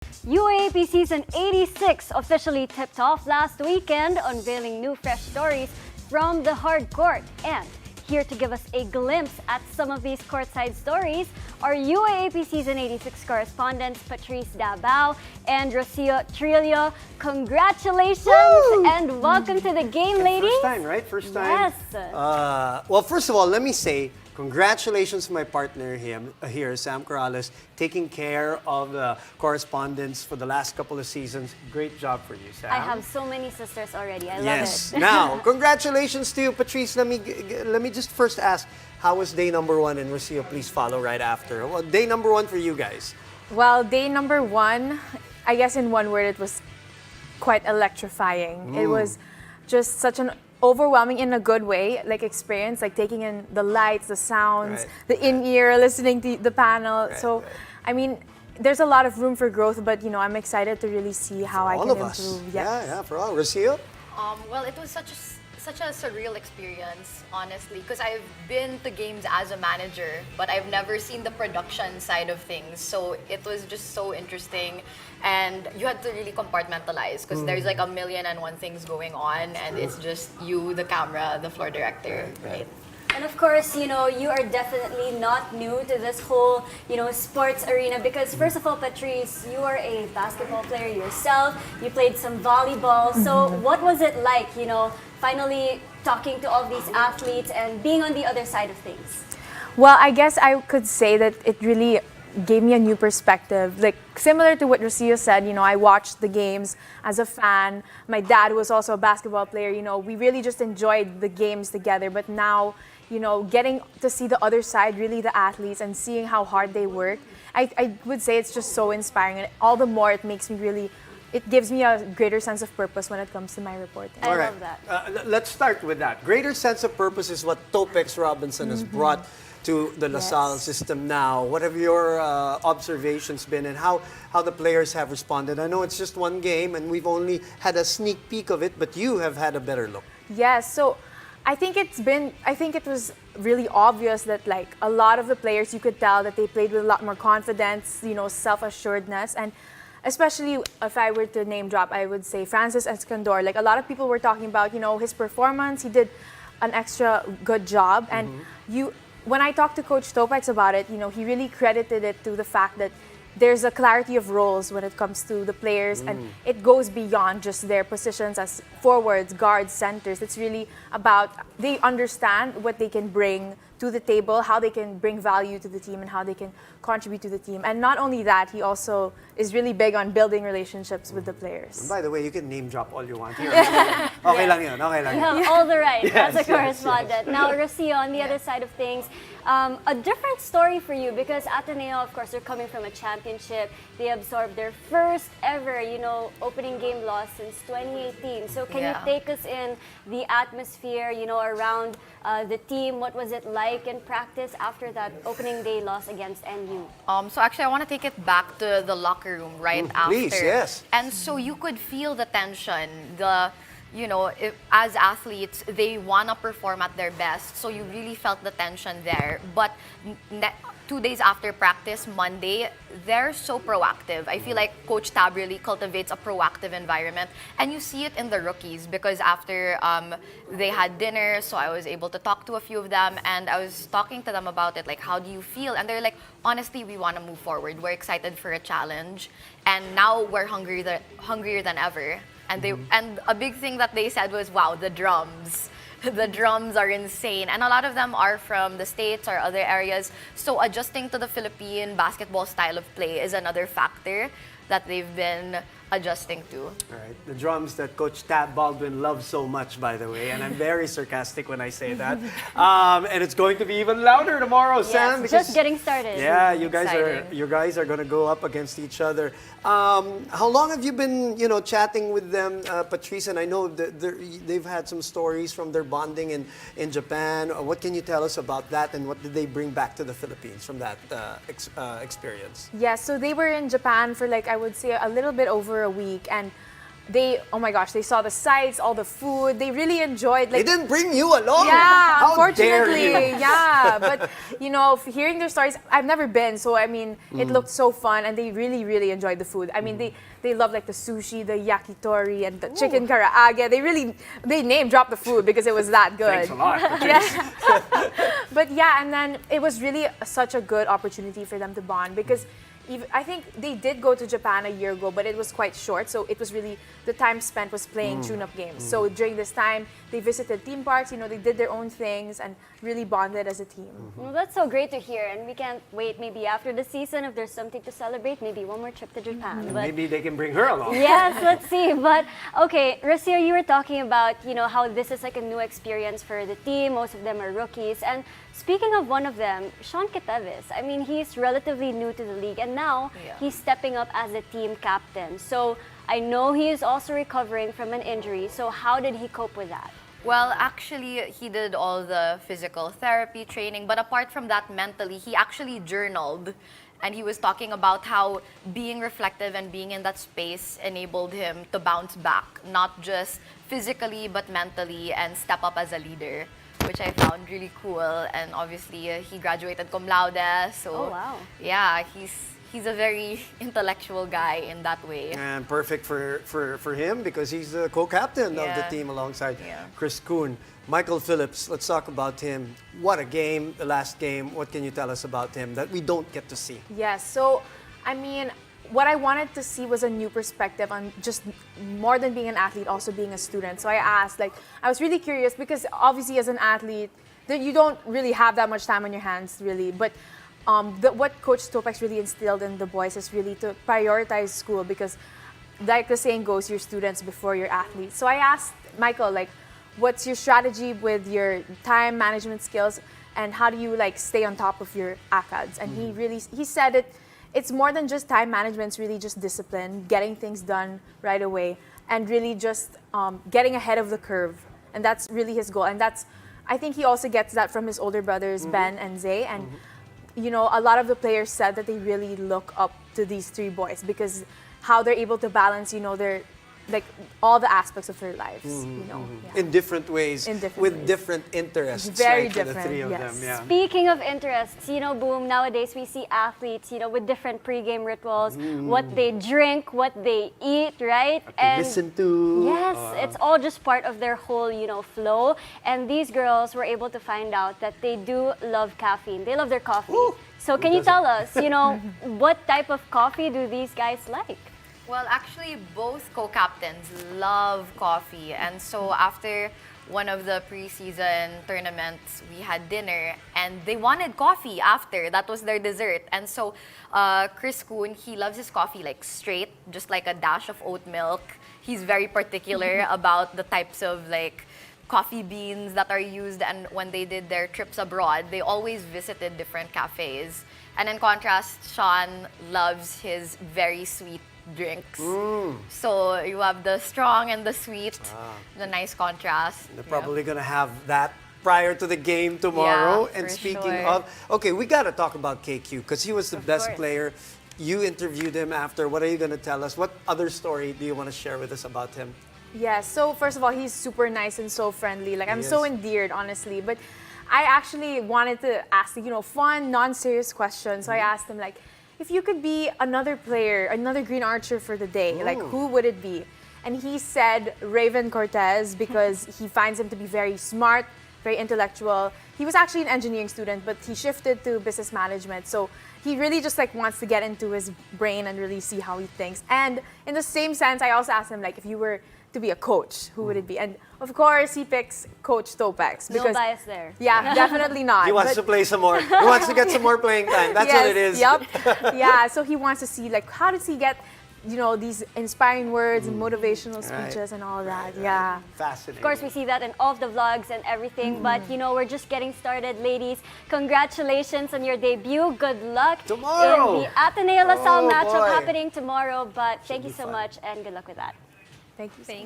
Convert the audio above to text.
UAAP Season 86 officially tipped off last weekend, unveiling new fresh stories from the hard court. And here to give us a glimpse at some of these courtside stories are UAAP Season 86 correspondents Patrice, Dabao, and Rocio, Trillo. Congratulations. Woo! And welcome to the game, ladies. First time, right? First time? Yes. Well, first of all, let me say congratulations to my partner here, Sam Corrales, taking care of the correspondence for the last couple of seasons. Great job for you, Sam. I have so many sisters already. I love Yes. it. Now, congratulations to you, Patrice. Let me just first ask, how was day number one? And Rocio, please follow right after. Well, day number one for you guys. Well, day number one, I guess in one word, it was quite electrifying. It was just such an overwhelming in a good way, like experience, like taking in the lights, the sounds, the in-ear, listening to the panel. So, I mean, there's a lot of room for growth, but you know, I'm excited to really see how I can improve. Yes. Yeah, for all. Rocio? Well, it was such a surreal experience, honestly, because I've been to games as a manager, but I've never seen the production side of things. So it was just so interesting, and you had to really compartmentalize because there's like a million and one things going on, and it's just you, the camera, the floor director, right? And of course, you know, you are definitely not new to this whole, you know, sports arena because first of all, Patrice, you are a basketball player yourself. You played some volleyball. So what was it like, you know, finally talking to all these athletes and being on the other side of things? Well, I guess I could say that it really gave me a new perspective. Like similar to what Rocio said, you know, I watched the games as a fan. My dad was also a basketball player. You know, we really just enjoyed the games together. But now, you know, getting to see the other side, really the athletes, and seeing how hard they work, I would say it's just so inspiring. And all the more it makes me really, it gives me a greater sense of purpose when it comes to my reporting. I love that. Let's start with that. Greater sense of purpose is what Topex Robinson has brought to the LaSalle system now. What have your observations been and how the players have responded? I know it's just one game and we've only had a sneak peek of it, but you have had a better look. Yes, so I think it was really obvious that like a lot of the players, you could tell that they played with a lot more confidence, you know, self-assuredness, and especially if I were to name drop, I would say Francis Escandor. Like a lot of people were talking about, you know, his performance. He did an extra good job, and when I talked to Coach Topex about it, you know, he really credited it to the fact that there's a clarity of roles when it comes to the players, and it goes beyond just their positions as forwards, guards, centers. It's really about they understand what they can bring to the table, how they can bring value to the team, and how they can contribute to the team. And not only that, he also is really big on building relationships with the players. And by the way, you can name drop all you want here. Okay lang yun, okay lang You yun. have all the right Yes, as a yes, correspondent. Now, Rocio, on the other side of things, a different story for you because Ateneo, of course, they're coming from a championship. They absorbed their first ever, you know, opening game loss since 2018. So can you take us in the atmosphere, you know, around the team? What was it like in practice after that opening day loss against NU? So actually, I want to take it back to the locker room right after. Please, yes. And so you could feel the tension, you know, as athletes, they want to perform at their best. So you really felt the tension there. But 2 days after practice, Monday, they're so proactive. I feel like Coach Tab really cultivates a proactive environment. And you see it in the rookies because after they had dinner, so I was able to talk to a few of them and I was talking to them about it, like, how do you feel? And they're like, honestly, we want to move forward. We're excited for a challenge. And now we're hungrier than ever. And a big thing that they said was, wow, the drums. The drums are insane. And a lot of them are from the States or other areas. So adjusting to the Philippine basketball style of play is another factor that they've been adjusting to. All right, the drums that Coach Tab Baldwin loves so much, by the way, and I'm very sarcastic when I say that. And it's going to be even louder tomorrow, Sam. Yes, just getting started. Yeah, you guys are going to go up against each other. How long have you been, you know, chatting with them, Patrice? And I know they've had some stories from their bonding in Japan. What can you tell us about that, and what did they bring back to the Philippines from that experience? Yeah, so they were in Japan for like, I would say a little bit over a week, and oh my gosh, they saw the sights, all the food. They really enjoyed. They didn't bring you along. Yeah, How unfortunately, dare you? yeah. But hearing their stories, I've never been, so I mean, it looked so fun, and they really, really enjoyed the food. I mean, they love like the sushi, the yakitori, and the chicken karaage. They name dropped the food because it was that good. Thanks a lot, Patrice. But yeah, and then it was really such a good opportunity for them to bond because I think they did go to Japan a year ago, but it was quite short. So it was really, the time spent was playing tune-up games. So during this time, they visited theme parks, they did their own things and really bonded as a team. Well, that's so great to hear, and we can't wait maybe after the season, if there's something to celebrate, maybe one more trip to Japan. But Maybe they can bring her along. yes, let's see. But okay, Rocio, you were talking about, how this is like a new experience for the team. Most of them are rookies. And speaking of one of them, Sean Quitevis, I mean, he's relatively new to the league, and now he's stepping up as the team captain. So I know he is also recovering from an injury. So how did he cope with that? Well, actually, he did all the physical therapy training, but apart from that, mentally, he actually journaled. And he was talking about how being reflective and being in that space enabled him to bounce back, not just physically, but mentally, and step up as a leader, which I found really cool. And obviously, he graduated cum laude, so Oh, wow. yeah, he's a very intellectual guy in that way. And perfect for him because he's the co-captain of the Yeah. team alongside Yeah. Chris Kuhn. Michael Phillips, let's talk about him. What a game, the last game. What can you tell us about him that we don't get to see? Yes, so I mean, what I wanted to see was a new perspective on just more than being an athlete, also being a student. So I asked, I was really curious because obviously as an athlete, you don't really have that much time on your hands, really. But what Coach Topex really instilled in the boys is really to prioritize school because, like the saying goes, you're students before you're athletes. So I asked Michael, what's your strategy with your time management skills and how do you stay on top of your ACADS? And he said it's more than just time management, it's really just discipline, getting things done right away and really just getting ahead of the curve. And that's really his goal. And I think he also gets that from his older brothers, Ben and Zay. And a lot of the players said that they really look up to these three boys because how they're able to balance, their all the aspects of their lives, Yeah. In different ways, with ways. different interests, Very right, for the different, three of yes. them. Yeah. Speaking of interests, Boom, nowadays we see athletes, with different pregame rituals, what they drink, what they eat, right? Listen to. Yes, it's all just part of their whole, flow. And these girls were able to find out that they do love caffeine. They love their coffee. Ooh, so can you tell us, what type of coffee do these guys like? Well, actually, both co-captains love coffee. And so after one of the preseason tournaments, we had dinner and they wanted coffee after. That was their dessert. And so Chris Kuhn, he loves his coffee straight, just like a dash of oat milk. He's very particular about the types of coffee beans that are used. And when they did their trips abroad, they always visited different cafes. And in contrast, Sean loves his very sweet drinks. So you have the strong and the sweet, the nice contrast. They're probably going to have that prior to the game tomorrow. Yeah, and for speaking sure. of, okay, we got to talk about KQ because he was the best course. player. You interviewed him after. What are you going to tell us? What other story do you want to share with us about him? Yeah, so first of all, he's super nice and so friendly. I'm He so is. endeared, honestly. But I actually wanted to ask, fun, non-serious questions. So I asked him, if you could be another player, another Green Archer for the day, who would it be? And he said Raven Cortez because he finds him to be very smart, very intellectual. He was actually an engineering student, but he shifted to business management. So he really just wants to get into his brain and really see how he thinks. And in the same sense, I also asked him if you were to be a coach, who would it be? And of course, he picks Coach Topex. No bias there. Yeah, definitely not. He wants But- to play some more. He wants to get some more playing time. That's what it is. Yep. Yeah. So he wants to see how does he get, these inspiring words and motivational Right. speeches and all that. Yeah. Fascinating. Of course, we see that in all of the vlogs and everything. But, we're just getting started, ladies. Congratulations on your debut. Good luck Tomorrow. in the Ateneo La Salle Oh, matchup boy. happening tomorrow. But thank you be so fun. much and good luck with that. Thank you. So much.